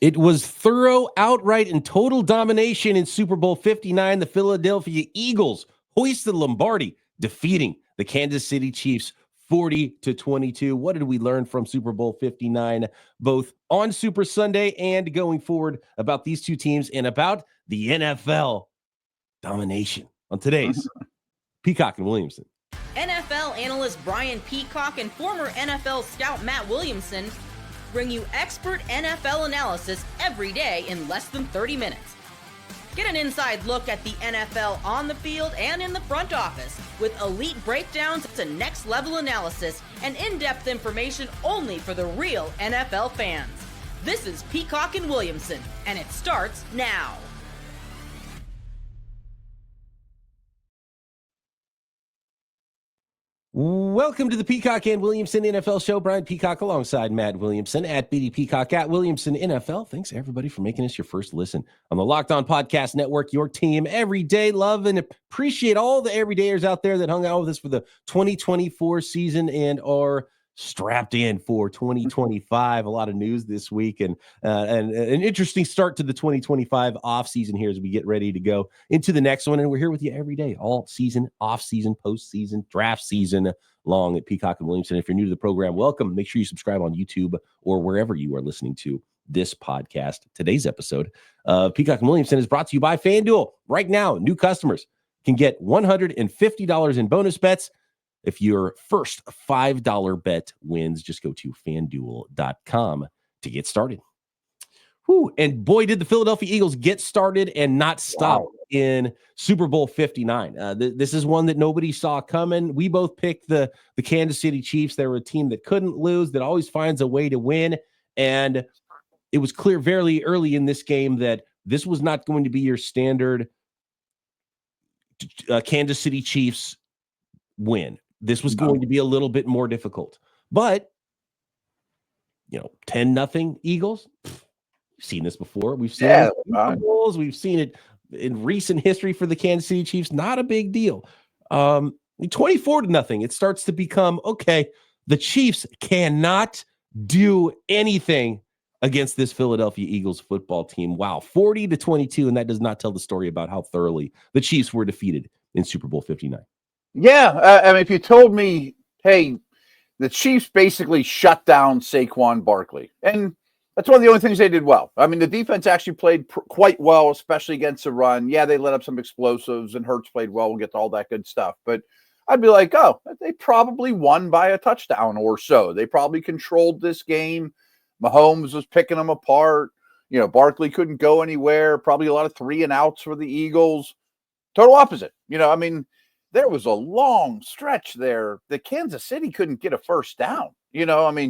It was thorough, outright, and total domination in Super Bowl 59. The Philadelphia Eagles hoisted Lombardi, defeating the Kansas City Chiefs 40-22. What did we learn from Super Bowl 59, both on Super Sunday and going forward, about these two teams and about the NFL domination on today's Peacock and Williamson? NFL analyst Brian Peacock and former NFL scout Matt Williamson bring you expert NFL analysis every day in less than 30 minutes. Get an inside look at the NFL on the field and in the front office with elite breakdowns to next-level analysis and in-depth information only for the real NFL fans. This is Peacock and Williamson, and it starts now. Welcome to the Peacock and Williamson NFL Show. Brian Peacock alongside Matt Williamson at BD Peacock at Williamson NFL. Thanks everybody for making us your first listen on the Locked On Podcast Network, your team every day. Love and appreciate all the everydayers out there that hung out with us for the 2024 season and are strapped in for 2025. A lot of news this week and an interesting start to the 2025 off season here as we get ready to go into the next one. And we're here with you every day, all season, off season, postseason, draft season long at Peacock and Williamson. If you're new to the program, welcome. Make sure you subscribe on YouTube or wherever you are listening to this podcast. Today's episode of Peacock and Williamson is brought to you by FanDuel. Right now, new customers can get $150 in bonus bets if your first $5 bet wins. Just go to FanDuel.com to get started. Whew, and boy, did the Philadelphia Eagles get started and not stop in Super Bowl 59. This is one that nobody saw coming. We both picked the Kansas City Chiefs. They were a team that couldn't lose, that always finds a way to win. And it was clear very early in this game that this was not going to be your standard Kansas City Chiefs win. This was going to be a little bit more difficult. But, 10-0 Eagles. We've seen this before. We've seen it in Super Bowls. We've seen it in recent history for the Kansas City Chiefs. Not a big deal. 24-0. It starts to become, okay, the Chiefs cannot do anything against this Philadelphia Eagles football team. Wow, 40-22, and that does not tell the story about how thoroughly the Chiefs were defeated in Super Bowl 59. Yeah, I mean, if you told me, hey, the Chiefs basically shut down Saquon Barkley, and that's one of the only things they did well. I mean, the defense actually played quite well, especially against the run. Yeah, they let up some explosives, and Hurts played well. We'll get to all that good stuff. But I'd be like, oh, they probably won by a touchdown or so. They probably controlled this game. Mahomes was picking them apart. Barkley couldn't go anywhere. Probably a lot of 3-and-outs for the Eagles. Total opposite. There was a long stretch there that Kansas City couldn't get a first down.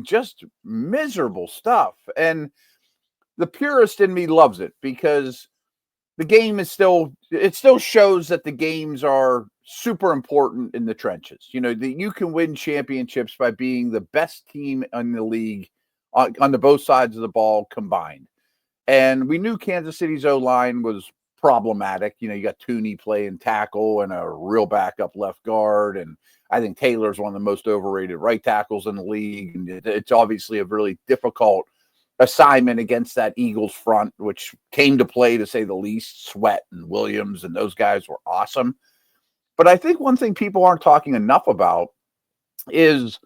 Just miserable stuff. And the purist in me loves it because the game is still shows that the games are super important in the trenches. That you can win championships by being the best team in the league on the both sides of the ball combined. And we knew Kansas City's O-line was problematic. You got Tooney playing tackle and a real backup left guard. And I think Taylor's one of the most overrated right tackles in the league. And it's obviously a really difficult assignment against that Eagles front, which came to play, to say the least. Sweat and Williams and those guys were awesome. But I think one thing people aren't talking enough about is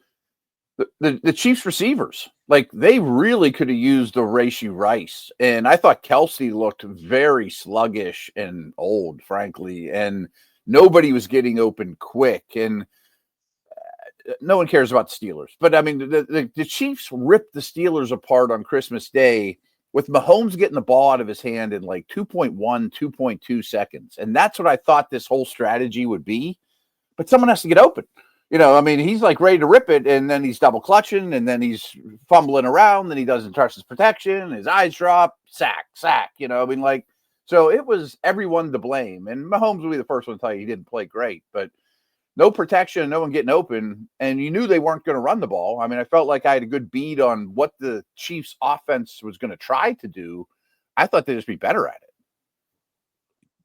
the Chiefs receivers. Like, they really could have used the Rashee Rice. And I thought Kelsey looked very sluggish and old, frankly. And nobody was getting open quick. And no one cares about the Steelers. But, I mean, the Chiefs ripped the Steelers apart on Christmas Day with Mahomes getting the ball out of his hand in like 2.1, 2.2 seconds. And that's what I thought this whole strategy would be. But someone has to get open. He's like ready to rip it, and then he's double clutching, and then he's fumbling around, then he doesn't trust his protection, his eyes drop, sack. So it was everyone to blame. And Mahomes will be the first one to tell you he didn't play great, but no protection, no one getting open, and you knew they weren't going to run the ball. I mean, I felt like I had a good bead on what the Chiefs' offense was going to try to do. I thought they'd just be better at it.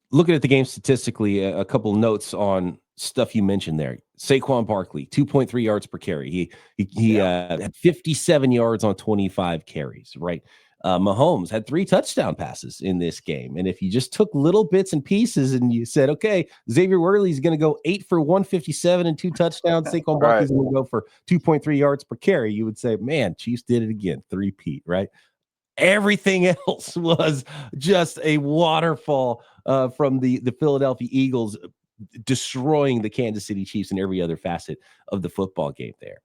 Looking at the game statistically, a couple notes on stuff you mentioned there. Saquon Barkley, 2.3 yards per carry. He had 57 yards on 25 carries, right? Mahomes had 3 touchdown passes in this game. And if you just took little bits and pieces and you said, okay, Xavier Worley's going to go 8 for 157 and 2 touchdowns, Saquon Barkley's going to go for 2.3 yards per carry, you would say, man, Chiefs did it again, 3-peat, right? Everything else was just a waterfall from the Philadelphia Eagles destroying the Kansas City Chiefs in every other facet of the football game there.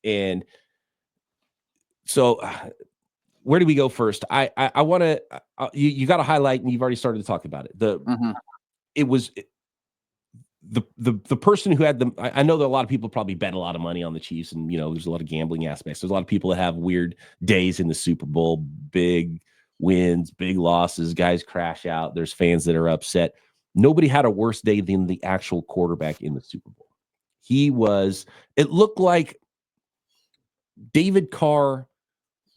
And so where do we go first? I want to you got to highlight, and you've already started to talk about it. It was the person who had the. I know that a lot of people probably bet a lot of money on the Chiefs, and there's a lot of gambling aspects. There's a lot of people that have weird days in the Super Bowl, big wins, big losses, guys crash out. There's fans that are upset. Nobody had a worse day than the actual quarterback in the Super Bowl. It looked like David Carr,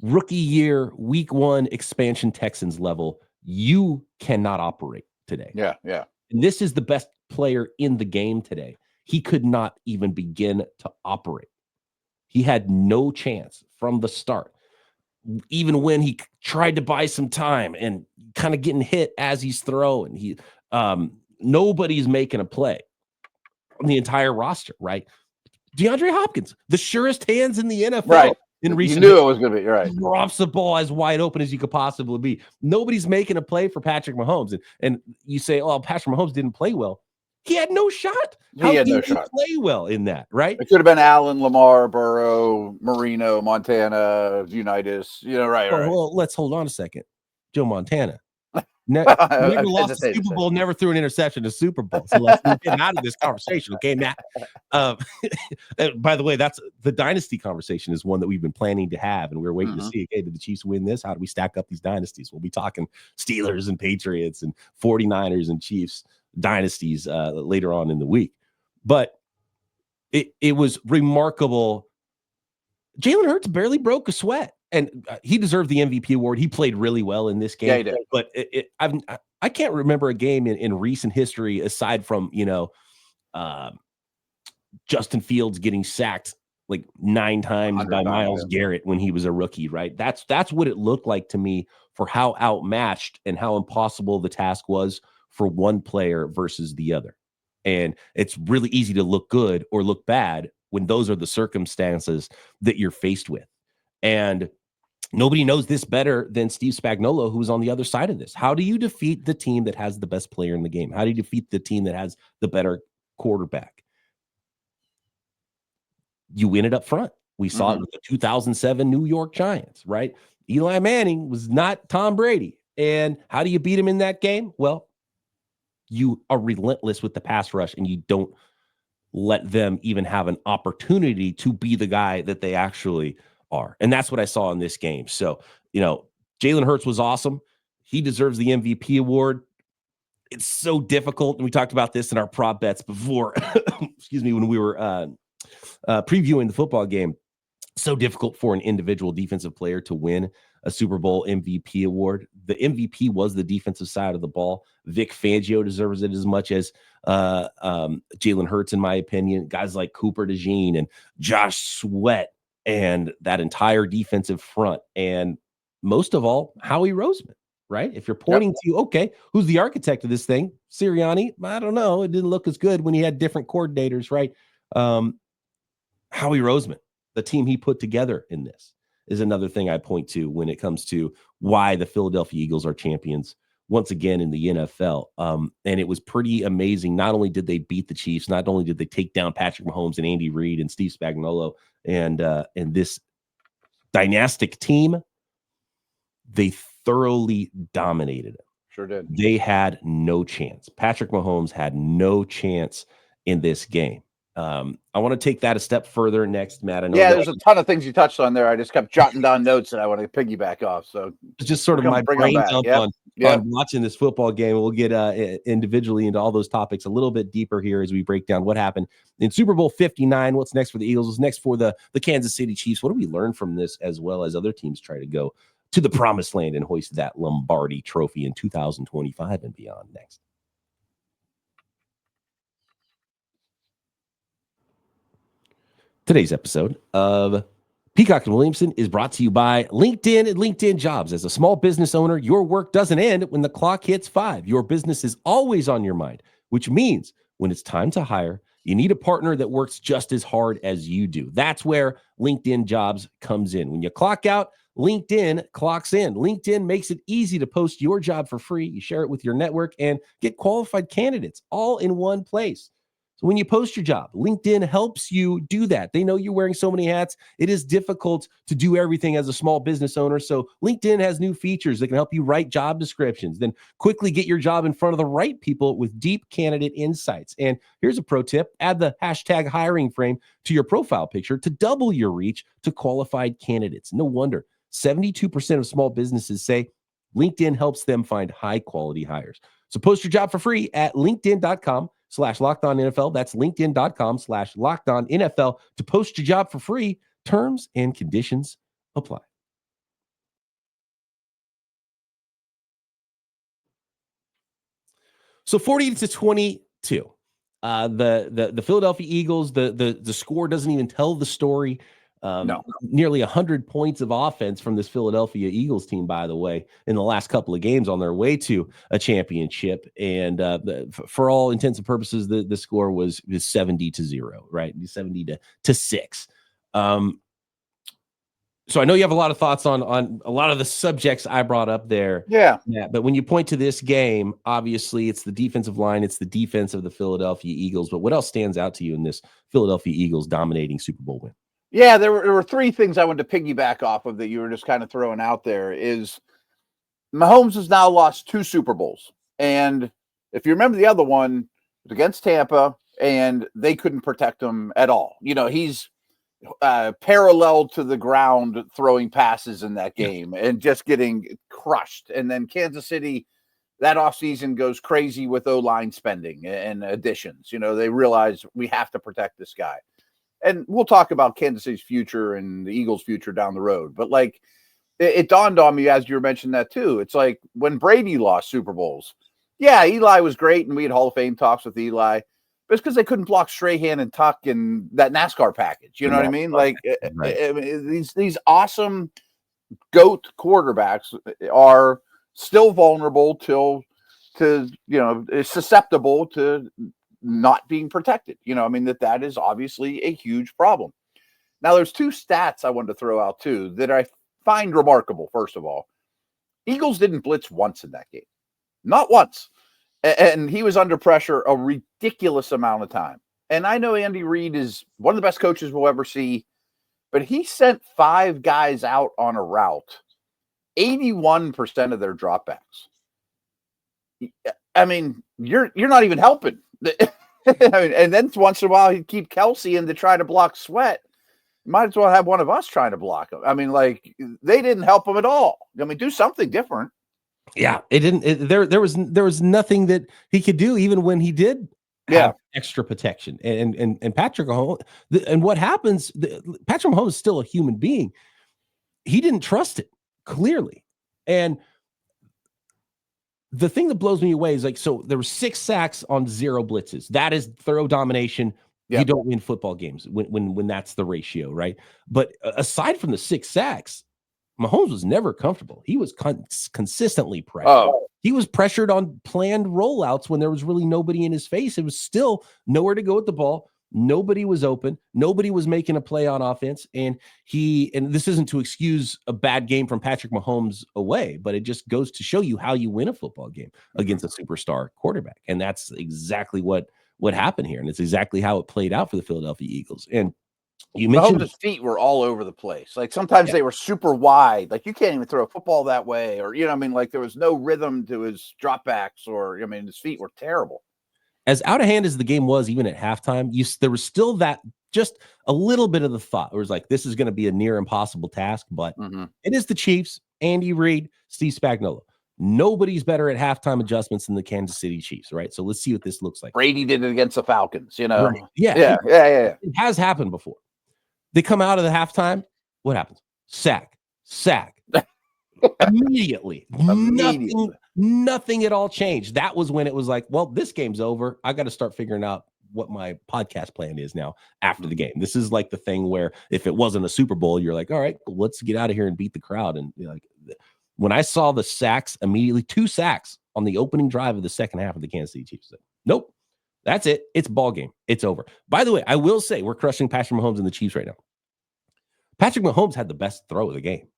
rookie year, week 1 expansion Texans level. You cannot operate today. Yeah. And this is the best player in the game today. He could not even begin to operate. He had no chance from the start. Even when he tried to buy some time and kind of getting hit as he's throwing, nobody's making a play on the entire roster, right? DeAndre Hopkins, the surest hands in the NFL. Right. In recent you knew it was going to be. You're right. Drops the ball as wide open as you could possibly be. Nobody's making a play for Patrick Mahomes. And you say, oh, Patrick Mahomes didn't play well. He had no shot. He had no shot. Play well in that, right? It could have been Allen, Lamar, Burrow, Marino, Montana, Unitas. Right. Well, let's hold on a second. Joe Montana. Never lost a Super Bowl, never threw an interception in a Super Bowl. So let's get out of this conversation, okay, Matt? By the way, that's the dynasty conversation is one that we've been planning to have, and we're waiting to see, okay, did the Chiefs win this? How do we stack up these dynasties? We'll be talking Steelers and Patriots and 49ers and Chiefs dynasties later on in the week. But it was remarkable. Jalen Hurts barely broke a sweat. And he deserved the MVP award. He played really well in this game. Yeah, he did. But I can't remember a game in recent history aside from Justin Fields getting sacked like 9 times by Myles Garrett when he was a rookie. Right? That's what it looked like to me for how outmatched and how impossible the task was for one player versus the other. And it's really easy to look good or look bad when those are the circumstances that you're faced with. And nobody knows this better than Steve Spagnuolo, who's on the other side of this. How do you defeat the team that has the best player in the game? How do you defeat the team that has the better quarterback? You win it up front. We saw it with the 2007 New York Giants, right? Eli Manning was not Tom Brady. And how do you beat him in that game? Well, you are relentless with the pass rush, and you don't let them even have an opportunity to be the guy that they actually are. And that's what I saw in this game. So, Jalen Hurts was awesome. He deserves the MVP award. It's so difficult. And we talked about this in our prop bets before, excuse me, when we were previewing the football game. So difficult for an individual defensive player to win a Super Bowl MVP award. The MVP was the defensive side of the ball. Vic Fangio deserves it as much as Jalen Hurts, in my opinion. Guys like Cooper DeJean and Josh Sweat and that entire defensive front. And most of all, Howie Roseman, right? If you're pointing to, okay, who's the architect of this thing? Sirianni? I don't know. It didn't look as good when he had different coordinators, right? Howie Roseman, the team he put together in this, is another thing I point to when it comes to why the Philadelphia Eagles are champions once again in the NFL. And it was pretty amazing. Not only did they beat the Chiefs, not only did they take down Patrick Mahomes and Andy Reid and Steve Spagnuolo and this dynastic team, they thoroughly dominated it. Sure did. They had no chance. Patrick Mahomes had no chance in this game. I want to take that a step further next, Matt. I know there's a ton of things you touched on there. I just kept jotting down notes that I want to piggyback off. So it's just sort of my brain dump on watching this football game. We'll get individually into all those topics a little bit deeper here as we break down what happened in Super Bowl 59. What's next for the Eagles? What's next for the Kansas City Chiefs? What do we learn from this, as well as other teams try to go to the promised land and hoist that Lombardi trophy in 2025 and beyond? Next. Today's episode of Peacock and Williamson is brought to you by LinkedIn and LinkedIn Jobs. As a small business owner, your work doesn't end when the clock hits 5. Your business is always on your mind, which means when it's time to hire, you need a partner that works just as hard as you do. That's where LinkedIn Jobs comes in. When you clock out, LinkedIn clocks in. LinkedIn makes it easy to post your job for free. You share it with your network and get qualified candidates all in one place. So when you post your job, LinkedIn helps you do that. They know you're wearing so many hats. It is difficult to do everything as a small business owner. So LinkedIn has new features that can help you write job descriptions, then quickly get your job in front of the right people with deep candidate insights. And here's a pro tip: add the hashtag hiring frame to your profile picture to double your reach to qualified candidates. No wonder 72% of small businesses say LinkedIn helps them find high quality hires. So post your job for free at linkedin.com/LockedOnNFL. That's linkedin.com/LockedOnNFL to post your job for free. Terms and conditions apply. So 40-22. The Philadelphia Eagles, the score doesn't even tell the story. No. Nearly 100 points of offense from this Philadelphia Eagles team, by the way, in the last couple of games on their way to a championship. And for all intents and purposes, the score was 70-0, right? 70-6. So I know you have a lot of thoughts on a lot of the subjects I brought up there. Yeah. But when you point to this game, obviously it's the defensive line, it's the defense of the Philadelphia Eagles. But what else stands out to you in this Philadelphia Eagles dominating Super Bowl win? Yeah, there were three things I wanted to piggyback off of that you were just kind of throwing out there. Is Mahomes has now lost 2 Super Bowls. And if you remember the other one, it was against Tampa, and they couldn't protect him at all. You know, he's parallel to the ground throwing passes in that game and just getting crushed. And then Kansas City, that offseason goes crazy with O-line spending and additions. You know, they realize we have to protect this guy. And we'll talk about Kansas City's future and the Eagles' future down the road. But, like, it dawned on me as you were mentioning that, too. It's like when Brady lost Super Bowls. Yeah, Eli was great, and we had Hall of Fame talks with Eli. But it's because they couldn't block Strahan and Tuck in that NASCAR package. You know what I mean? Like, right. I mean, these awesome GOAT quarterbacks are still vulnerable to susceptible to not being protected. You know, I mean, that is obviously a huge problem. Now, there's 2 stats I wanted to throw out too that I find remarkable. First of all, Eagles didn't blitz once in that game, not once, and he was under pressure a ridiculous amount of time. And I know Andy Reid is one of the best coaches we'll ever see, but he sent 5 guys out on a route, 81% of their dropbacks. I mean, you're not even helping. I mean, and then once in a while he'd keep Kelsey in to try to block Sweat. Might as well have one of us trying to block him. I mean, like, they didn't help him at all. I mean, do something different. Yeah, it didn't. There was nothing that he could do, even when he did have extra protection. And Patrick Mahomes. And what happens? Patrick Mahomes is still a human being. He didn't trust it, clearly, and the thing that blows me away is, like, so there were 6 sacks on 0 blitzes. That is thorough domination. Yep. You don't win football games when that's the ratio, right? But aside from the 6 sacks, Mahomes was never comfortable. He was consistently pressured. Oh. He was pressured on planned rollouts when there was really nobody in his face. It was still nowhere to go with the ball. Nobody was open. Nobody was making a play on offense. And this isn't to excuse a bad game from Patrick Mahomes away, but it just goes to show you how you win a football game against a superstar quarterback. And that's exactly what happened here. And it's exactly how it played out for the Philadelphia Eagles. And you mentioned Mahomes' feet were all over the place. Like, sometimes they were super wide. Like, you can't even throw a football that way. Or, you know, I mean, like, there was no rhythm to his dropbacks, or, I mean, his feet were terrible. As out of hand as the game was, even at halftime, there was still that, just a little bit of the thought. It was like, this is going to be a near impossible task, but it is the Chiefs, Andy Reid, Steve Spagnuolo. Nobody's better at halftime adjustments than the Kansas City Chiefs, right? So let's see what this looks like. Brady did it against the Falcons, you know? Right. Yeah. It has happened before. They come out of the halftime. What happens? Sack. Immediately. Nothing at all changed. That was when it was like, well, this game's over. I got to start figuring out what my podcast plan is now after the game. This is like the thing where if it wasn't a Super Bowl, you're like, all right, let's get out of here and beat the crowd. And like when I saw the sacks immediately, 2 sacks on the opening drive of the second half of the Kansas City Chiefs, nope, that's it. It's ball game. It's over. By the way, I will say we're crushing Patrick Mahomes and the Chiefs right now. Patrick Mahomes had the best throw of the game.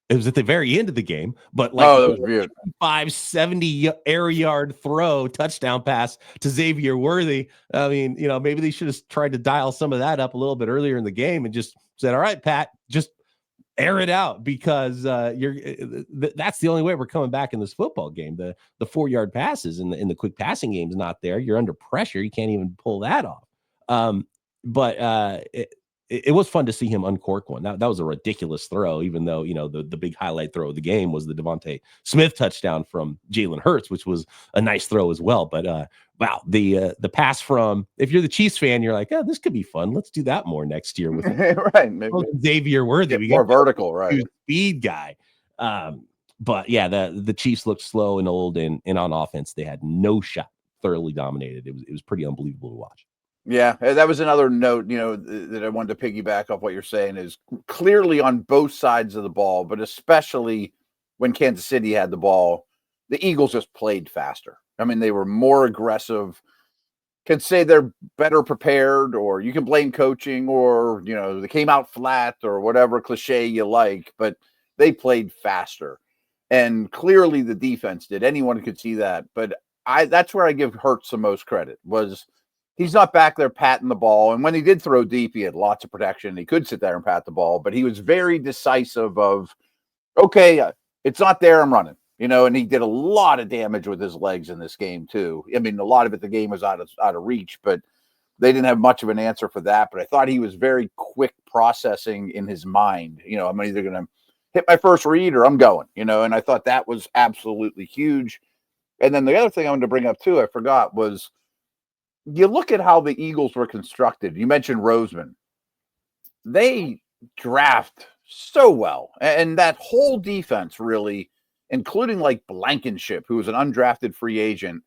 It was at the very end of the game, but like that was weird. 570 air yard throw touchdown pass to Xavier Worthy. I mean, maybe they should have tried to dial some of that up a little bit earlier in the game and just said, all right, Pat, just air it out, because that's the only way we're coming back in this football game. The 4-yard passes in the quick passing game is not there. You're under pressure. You can't even pull that off. But it was fun to see him uncork one. That was a ridiculous throw, even though, the big highlight throw of the game was the Devontae Smith touchdown from Jalen Hurts, which was a nice throw as well. But wow, the pass from, if you're the Chiefs fan, you're like, oh, this could be fun. Let's do that more next year with right. Maybe Xavier Worthy. We more vertical, right? Speed guy. But yeah, the Chiefs looked slow and old, and on offense, they had no shot. Thoroughly dominated. It was pretty unbelievable to watch. Yeah, that was another note, that I wanted to piggyback off what you're saying, is clearly on both sides of the ball, but especially when Kansas City had the ball, the Eagles just played faster. I mean, they were more aggressive. Can say they're better prepared, or you can blame coaching, or, they came out flat, or whatever cliche you like, but they played faster. And clearly the defense did. Anyone could see that. But that's where I give Hurts the most credit, was he's not back there patting the ball. And when he did throw deep, he had lots of protection. He could sit there and pat the ball, but he was very decisive of, okay, it's not there, I'm running, and he did a lot of damage with his legs in this game too. I mean, a lot of it, the game was out of reach, but they didn't have much of an answer for that. But I thought he was very quick processing in his mind. I'm either going to hit my first read or I'm going, and I thought that was absolutely huge. And then the other thing I wanted to bring up too, I forgot, was you look at how the Eagles were constructed. You mentioned Roseman. They draft so well. And that whole defense, really, including like Blankenship, who was an undrafted free agent.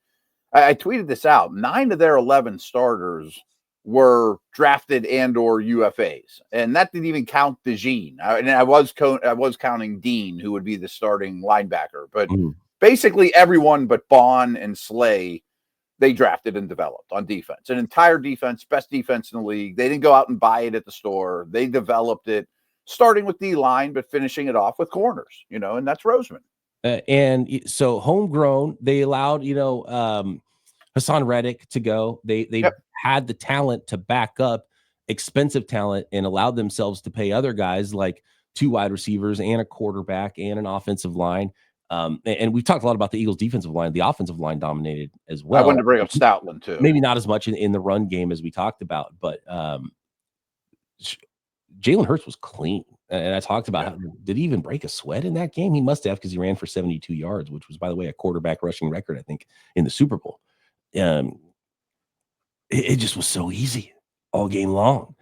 I tweeted this out. 9 of their 11 starters were drafted and or UFAs. And that didn't even count DeJean. And I was counting Dean, who would be the starting linebacker. But basically everyone but Bond and Slay, they drafted and developed on defense. An entire defense, best defense in the league. They didn't go out and buy it at the store. They developed it, starting with D-line, but finishing it off with corners, and that's Roseman. And so homegrown, they allowed, Hassan Reddick to go. They had the talent to back up expensive talent and allowed themselves to pay other guys like 2 wide receivers and a quarterback and an offensive line. And we've talked a lot about the Eagles' defensive line. The offensive line dominated as well. I wanted to bring up Stoutland too. Maybe not as much in the run game as we talked about, but Jalen Hurts was clean. And I talked about how, did he even break a sweat in that game? He must have, because he ran for 72 yards, which was, by the way, a quarterback rushing record, I think, in the Super Bowl. It just was so easy all game long.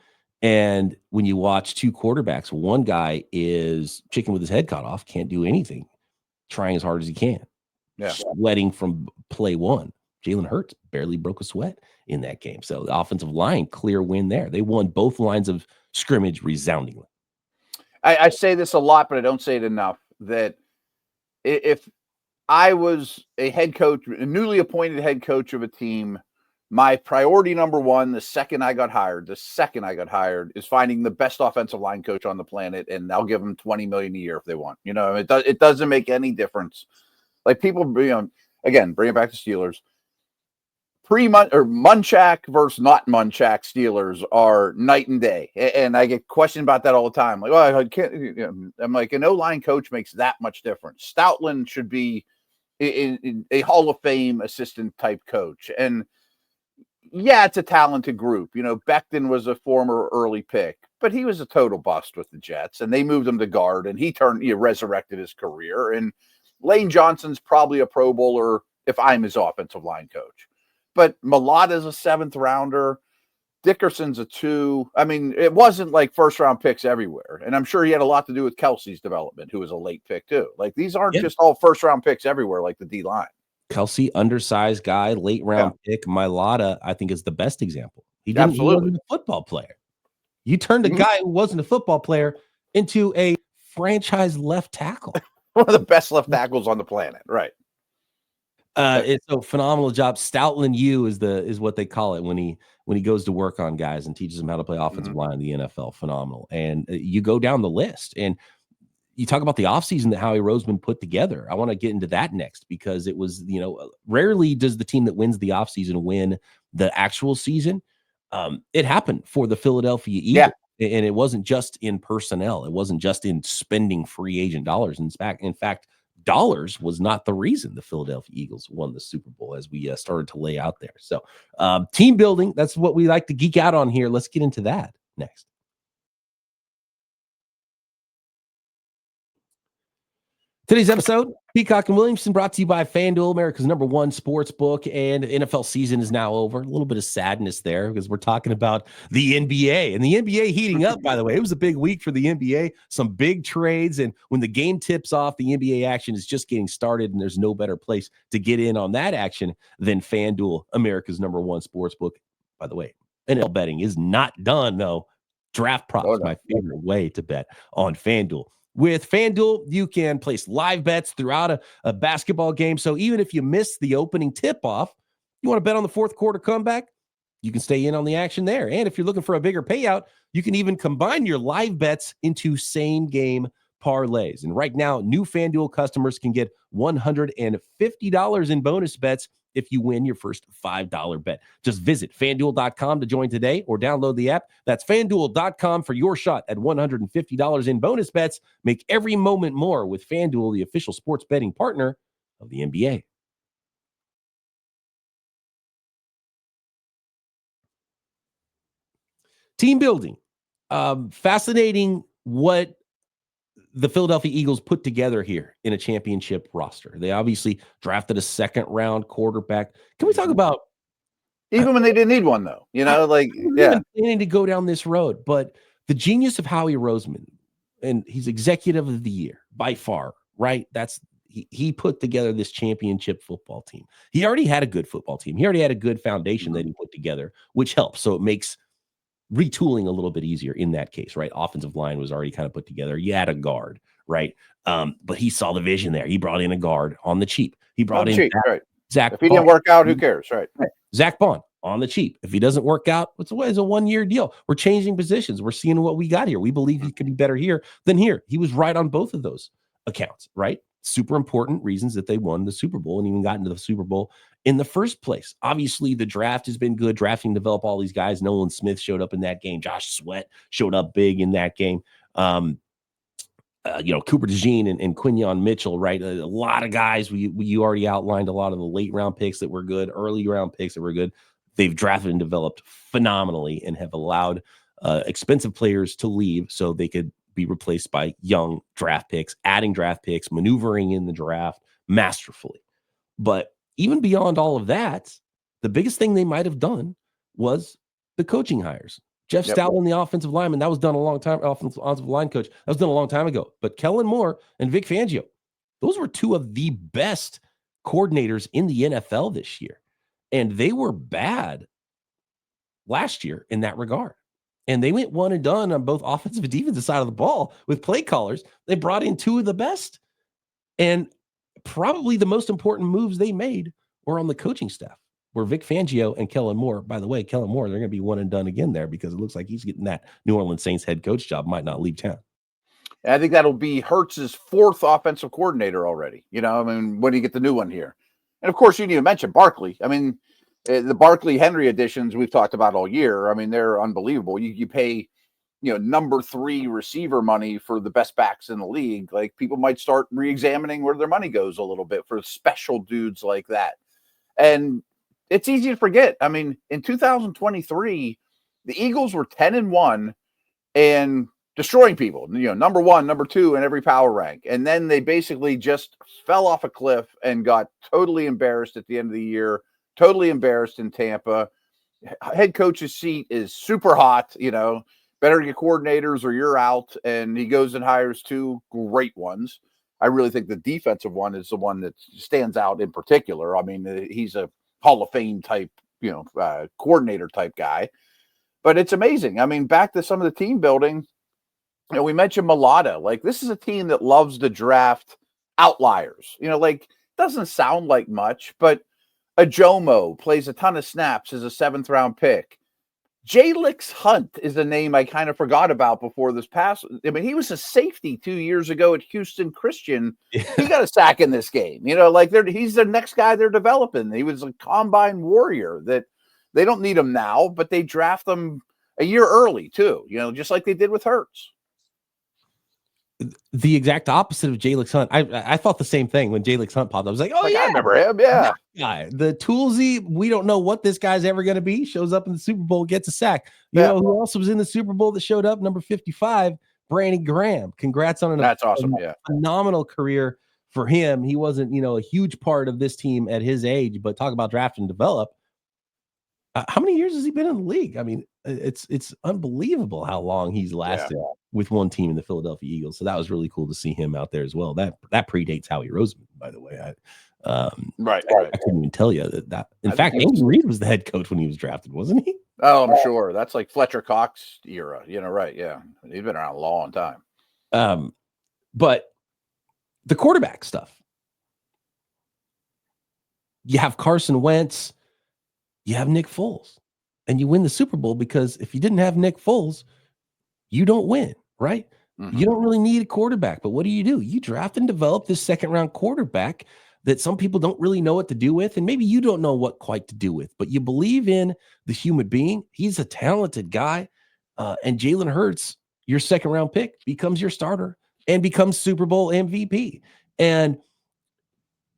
And when you watch 2 quarterbacks, one guy is chicken with his head cut off, can't do anything, trying as hard as he can, sweating from play one. Jalen Hurts barely broke a sweat in that game. So the offensive line, clear win there. They won both lines of scrimmage resoundingly. I say this a lot, but I don't say it enough, that if I was a head coach, a newly appointed head coach of a team, my priority number one, the second I got hired, is finding the best offensive line coach on the planet, and I'll give them $20 million a year if they want. It doesn't make any difference. Like people, again, bring it back to Steelers. Munchak versus not Munchak Steelers are night and day, and I get questioned about that all the time. Like, well, I can't. I'm like, an O-line coach makes that much difference. Stoutland should be in a Hall of Fame assistant type coach, and yeah, it's a talented group. Becton was a former early pick, but he was a total bust with the Jets, and they moved him to guard, and he resurrected his career. And Lane Johnson's probably a Pro Bowler if I'm his offensive line coach. But Mulata's a 7th rounder. Dickerson's a 2. I mean, it wasn't like first round picks everywhere. And I'm sure he had a lot to do with Kelsey's development, who was a late pick too. Like, these aren't just all first round picks everywhere, like the D line. Kelsey, undersized guy, late round pick. Mailata, I think, is the best example. He wasn't a football player. You turned a guy who wasn't a football player into a franchise left tackle. One of the best left tackles on the planet, right? It's a phenomenal job. Stoutland U is what they call it when he goes to work on guys and teaches them how to play offensive line in the NFL. Phenomenal. And you go down the list and you talk about the offseason that Howie Roseman put together. I want to get into that next because it was, rarely does the team that wins the offseason win the actual season. It happened for the Philadelphia Eagles. Yeah. And it wasn't just in personnel. It wasn't just in spending free agent dollars. In fact, dollars was not the reason the Philadelphia Eagles won the Super Bowl, as we started to lay out there. So team building, that's what we like to geek out on here. Let's get into that next. Today's episode, Peacock and Williamson, brought to you by FanDuel, America's #1 sports book, and NFL season is now over. A little bit of sadness there because we're talking about the NBA, and the NBA heating up, by the way. It was a big week for the NBA, some big trades, and when the game tips off, the NBA action is just getting started, and there's no better place to get in on that action than FanDuel, America's #1 sports book. By the way, NFL betting is not done, though. Draft props, my favorite way to bet on FanDuel. With FanDuel, you can place live bets throughout a basketball game. So even if you miss the opening tip-off, you want to bet on the fourth quarter comeback, you can stay in on the action there. And if you're looking for a bigger payout, you can even combine your live bets into same-game parlays. And right now, new FanDuel customers can get $150 in bonus bets if you win your first $5 bet. Just visit FanDuel.com to join today or download the app. That's FanDuel.com for your shot at $150 in bonus bets. Make every moment more with FanDuel, the official sports betting partner of the NBA. Team building. Fascinating what the Philadelphia Eagles put together here in a championship roster. They obviously drafted a second-round quarterback. Can we talk about even when they didn't need one, though? Planning to go down this road, but the genius of Howie Roseman, and he's executive of the year by far, right? He put together this championship football team. He already had a good football team. He already had a good foundation that he put together, which helps. So it makes retooling a little bit easier in that case, right? Offensive line was already kind of put together. You had a guard, right? But he saw the vision there. He brought in a guard on the cheap. He brought in Zach. If he didn't work out, who cares, right? Zach Bond on the cheap. If he doesn't work out, it's a 1-year deal. We're changing positions. We're seeing what we got here. We believe he could be better here than here. He was right on both of those accounts, right? Super important reasons that they won the Super Bowl and even got into the Super Bowl in the first place. Obviously, the draft has been good. Drafting, develop all these guys. Nolan Smith showed up in that game. Josh Sweat showed up big in that game. Cooper DeJean and Quinyon Mitchell, right? A lot of guys. You already outlined a lot of the late round picks that were good, early round picks that were good. They've drafted and developed phenomenally and have allowed expensive players to leave so they could be replaced by young draft picks, adding draft picks, maneuvering in the draft masterfully. But even beyond all of that, the biggest thing they might have done was the coaching hires. Jeff Stoutland, the offensive lineman, that was done a long time. Offensive line coach, that was done a long time ago. But Kellen Moore and Vic Fangio, those were two of the best coordinators in the NFL this year. And they were bad last year in that regard. And they went one and done on both offensive and defensive side of the ball with play callers. They brought in two of the best. And probably the most important moves they made were on the coaching staff, were Vic Fangio and Kellen Moore. By the way, Kellen Moore, they're going to be one and done again there because it looks like he's getting that New Orleans Saints head coach job, might not leave town. And I think that'll be Hurts' fourth offensive coordinator already. When do you get the new one here? And of course, you need to mention Barkley. The Barkley Henry additions we've talked about all year. They're unbelievable. You pay, number 3 receiver money for the best backs in the league. Like, people might start re-examining where their money goes a little bit for special dudes like that. And it's easy to forget. In 2023, the Eagles were 10-1 and destroying people, number 1, number 2 in every power rank. And then they basically just fell off a cliff and got totally embarrassed at the end of the year. Totally embarrassed in Tampa. Head coach's seat is super hot, better get coordinators or you're out. And he goes and hires 2 great ones. I really think the defensive one is the one that stands out in particular. I mean, he's a Hall of Fame type, coordinator type guy. But it's amazing. I mean, back to some of the team building, we mentioned Mulata. Like, this is a team that loves to draft outliers. Doesn't sound like much, but Ajomo plays a ton of snaps as a 7th round pick. Jalen Hunt is a name I kind of forgot about before this past. I mean, he was a safety 2 years ago at Houston Christian. Yeah. He got a sack in this game. He's the next guy they're developing. He was a combine warrior that they don't need him now, but they draft him a year early too, just like they did with Hurts. The exact opposite of Jalen Hunt. I thought the same thing when Jalen Hunt popped up. I was like, oh, yeah, I remember him. Yeah. Guy. The toolsy, we don't know what this guy's ever going to be. Shows up in the Super Bowl, gets a sack. You know who else was in the Super Bowl that showed up? Number 55, Brandon Graham. Congrats on That's awesome. Phenomenal career for him. He wasn't, a huge part of this team at his age, but talk about draft and develop. How many years has he been in the league? I mean, it's unbelievable how long he's lasted with one team in the Philadelphia Eagles. So that was really cool to see him out there as well. That predates Howie Roseman, by the way. I couldn't even tell you that. In fact, Andy Reid was the head coach when he was drafted, wasn't he? Oh, I'm sure. That's like Fletcher Cox era. Right? Yeah, he's been around a long time. But the quarterback stuff. You have Carson Wentz. You have Nick Foles, and you win the Super Bowl because if you didn't have Nick Foles, you don't win, right? Mm-hmm. You don't really need a quarterback, but what do? You draft and develop this 2nd-round quarterback that some people don't really know what to do with, and maybe you don't know what quite to do with, but you believe in the human being. He's a talented guy, and Jalen Hurts, your 2nd-round pick, becomes your starter and becomes Super Bowl MVP. And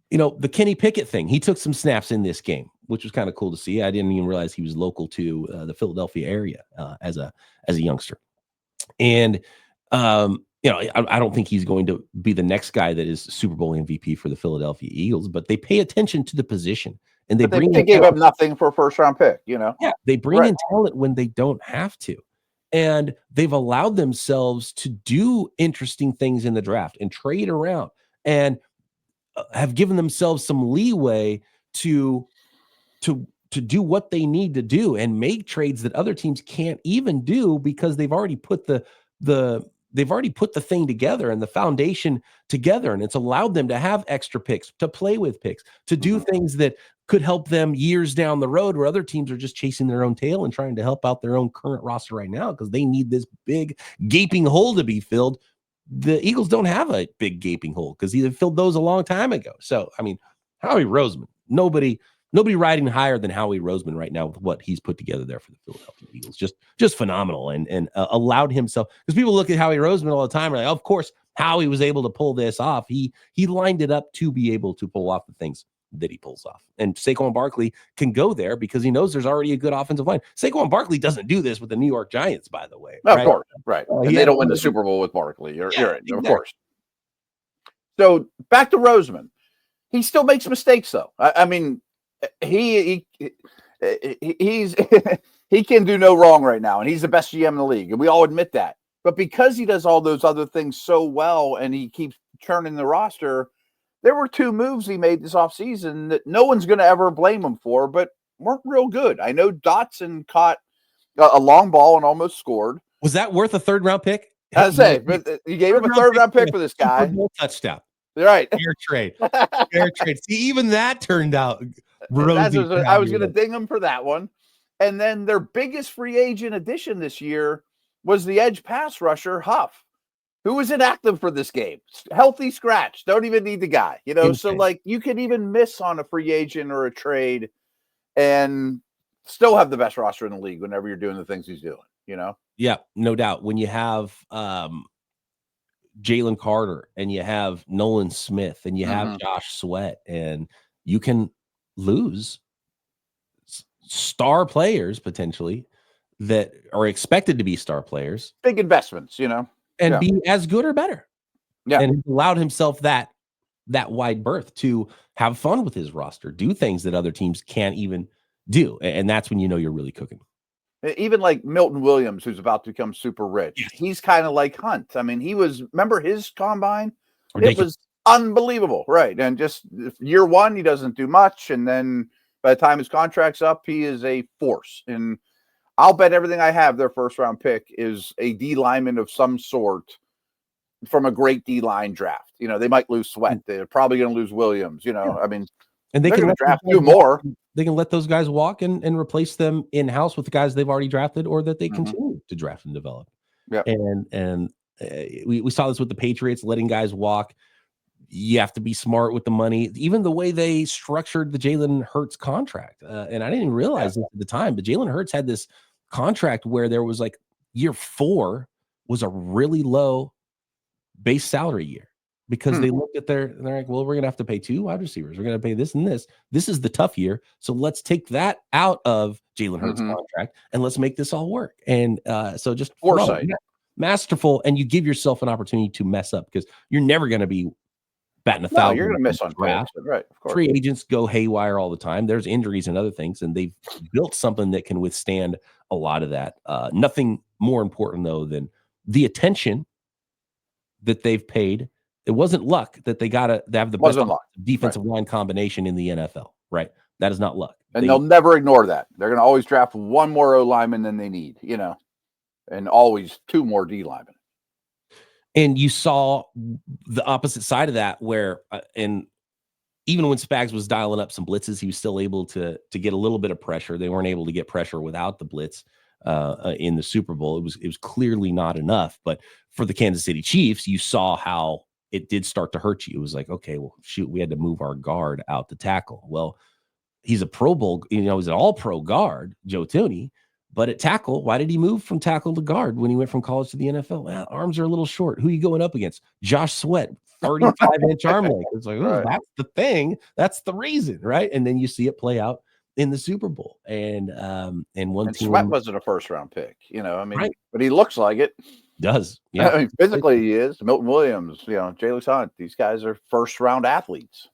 the Kenny Pickett thing, he took some snaps in this game, which was kind of cool to see. I didn't even realize he was local to the Philadelphia area as a youngster. And, I don't think he's going to be the next guy that is Super Bowl MVP for the Philadelphia Eagles, but they pay attention to the position. And they gave up nothing for a 1st-round pick, Yeah, they bring in talent when they don't have to. And they've allowed themselves to do interesting things in the draft and trade around and have given themselves some leeway to do what they need to do and make trades that other teams can't even do because they've already put the thing together and the foundation together, and it's allowed them to have extra picks, to play with picks, to do things that could help them years down the road where other teams are just chasing their own tail and trying to help out their own current roster right now because they need this big gaping hole to be filled. The Eagles don't have a big gaping hole because they filled those a long time ago. So, I mean, Howie Roseman, nobody riding higher than Howie Roseman right now with what he's put together there for the Philadelphia Eagles. Just phenomenal and allowed himself, because people look at Howie Roseman all the time and like, of course, Howie was able to pull this off. He lined it up to be able to pull off the things that he pulls off. And Saquon Barkley can go there because he knows there's already a good offensive line. Saquon Barkley doesn't do this with the New York Giants, by the way. Of course, right. And they don't win the Super Bowl with Barkley. You're right, exactly. Of course. So back to Roseman. He still makes mistakes, though. I mean, he's he can do no wrong right now, and he's the best GM in the league, and we all admit that. But because he does all those other things so well, and he keeps turning the roster, there were 2 moves he made this offseason that no one's going to ever blame him for, but weren't real good. I know Dotson caught a long ball and almost scored. Was that worth a 3rd-round pick? I say, but you gave him a 3rd-round pick for this guy. Touchdown. Right. Fair trade. See, even that turned out rosy. I was going to ding him for that one. And then their biggest free agent addition this year was the edge pass rusher, Huff, who was inactive for this game. Healthy scratch. Don't even need the guy. So like you can even miss on a free agent or a trade and still have the best roster in the league whenever you're doing the things he's doing, Yeah, no doubt. When you have Jalen Carter and you have Nolan Smith and you have Josh Sweat, and you can lose star players potentially that are expected to be star players, big investments, and be as good or better. Yeah. And he allowed himself that wide berth to have fun with his roster, do things that other teams can't even do. And that's when you're really cooking. Even like Milton Williams, who's about to become super rich. Yes. He's kind of like Hunt. I mean, remember his combine? Ridiculous. unbelievable, right? And just year one, he doesn't do much, and then by the time his contract's up, he is a force. And I'll bet everything I have their first round pick is a D lineman of some sort from a great D line draft. They might lose Sweat. They're probably going to lose Williams. I mean, and they can draft two more. They can let those guys walk and replace them in house with the guys they've already drafted, or that they continue to draft and develop. Yeah, and we saw this with the Patriots, letting guys walk. You have to be smart with the money. Even the way they structured the Jalen Hurts contract, and I didn't even realize this at the time, but Jalen Hurts had this contract where there was like year 4 was a really low base salary year, because they looked at they're like, well, we're gonna have to pay 2 wide receivers, we're gonna pay this and this. This is the tough year, so let's take that out of Jalen Hurts' contract and let's make this all work. And so just foresight, masterful, and you give yourself an opportunity to mess up, because you're never going to be batting 1,000. You're going to miss on draft, right? Of course. Free agents go haywire all the time. There's injuries and other things, and they've built something that can withstand a lot of that. Nothing more important though than the attention that they've paid. It wasn't luck that they have the best defensive line combination in the NFL, right? That is not luck. And they'll never ignore that. They're going to always draft one more O lineman than they need, and always 2 more D linemen. And you saw the opposite side of that, where and even when Spags was dialing up some blitzes, he was still able to get a little bit of pressure. They weren't able to get pressure without the blitz in the Super Bowl. It was clearly not enough. But for the Kansas City Chiefs, you saw how it did start to hurt you. It was like, okay, well, shoot, we had to move our guard out to tackle. Well, he's a Pro Bowl, he's an all-pro guard, Joe Thuney. But at tackle, why did he move from tackle to guard when he went from college to the NFL? Well, arms are a little short. Who are you going up against? Josh Sweat, 35-inch arm length. It's like, that's the thing. That's the reason, right? And then you see it play out in the Super Bowl. And one team, Sweat wasn't a first-round pick, but he looks like it. Does. Yeah. I mean, physically he is. Milton Williams, Jalen Hunt, these guys are first-round athletes.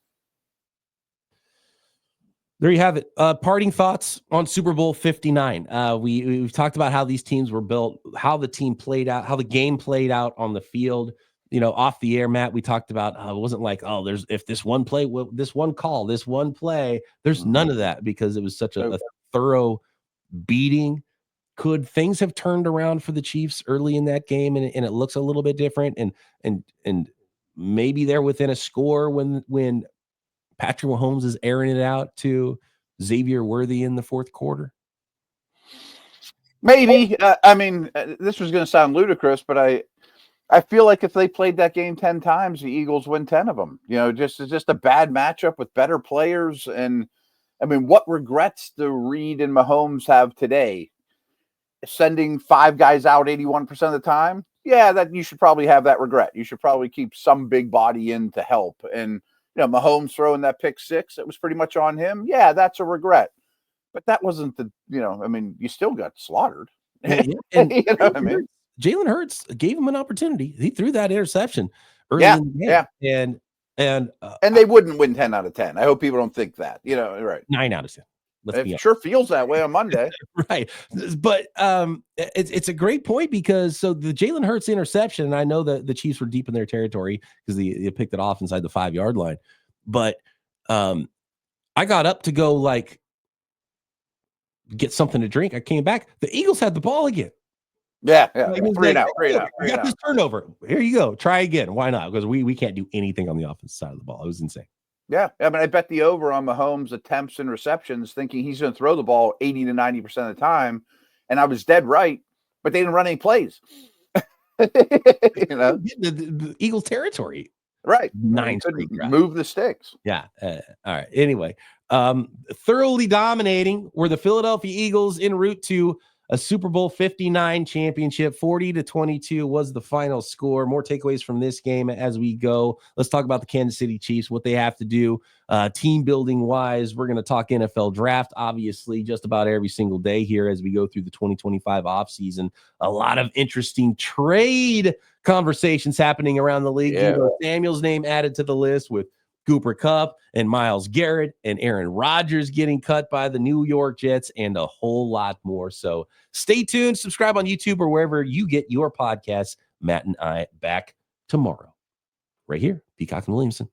There you have it. Parting thoughts on Super Bowl 59. We've talked about how these teams were built, how the team played out, how the game played out on the field. Off the air, Matt, we talked about it wasn't like, if this one play, this one call, this one play. There's none of that, because it was such a thorough beating. Could things have turned around for the Chiefs early in that game, and it looks a little bit different, and maybe they're within a score when Patrick Mahomes is airing it out to Xavier Worthy in the fourth quarter? Maybe. This was going to sound ludicrous, but I feel like if they played that game 10 times, the Eagles win 10 of them. It's just a bad matchup with better players. And what regrets do Reed and Mahomes have today? Sending 5 guys out 81% of the time? Yeah, that you should probably have that regret. You should probably keep some big body in to help. And Mahomes throwing that pick 6, it was pretty much on him. Yeah, that's a regret. But that wasn't you still got slaughtered. And Jalen Hurts gave him an opportunity. He threw that interception early in the game. And they wouldn't win 10 out of 10. I hope people don't think that. Right. 9 out of 10. It sure feels that way on Monday. Right. But it's a great point, because so the Jalen Hurts interception, and I know that the Chiefs were deep in their territory because they picked it off inside the 5-yard line. But I got up to go get something to drink. I came back. The Eagles had the ball again. Yeah. Great out. I got this turnover. Here you go. Try again. Why not? Because we can't do anything on the offensive side of the ball. It was insane. Yeah. I bet the over on Mahomes' attempts and receptions, thinking he's going to throw the ball 80 to 90% of the time. And I was dead right, but they didn't run any plays. The Eagles territory. Right. 9 straight drives. Move the sticks. Yeah. All right. Anyway, thoroughly dominating were the Philadelphia Eagles en route to a Super Bowl 59 championship. 40-22 was the final score. More takeaways from this game as we go. Let's talk about the Kansas City Chiefs, what they have to do team building wise. We're going to talk NFL draft, obviously, just about every single day here as we go through the 2025 offseason. A lot of interesting trade conversations happening around the league. Yeah. Samuel's name added to the list with Cooper Kupp and Myles Garrett and Aaron Rodgers getting cut by the New York Jets, and a whole lot more. So stay tuned, subscribe on YouTube or wherever you get your podcasts. Matt and I back tomorrow. right here, Peacock and Williamson.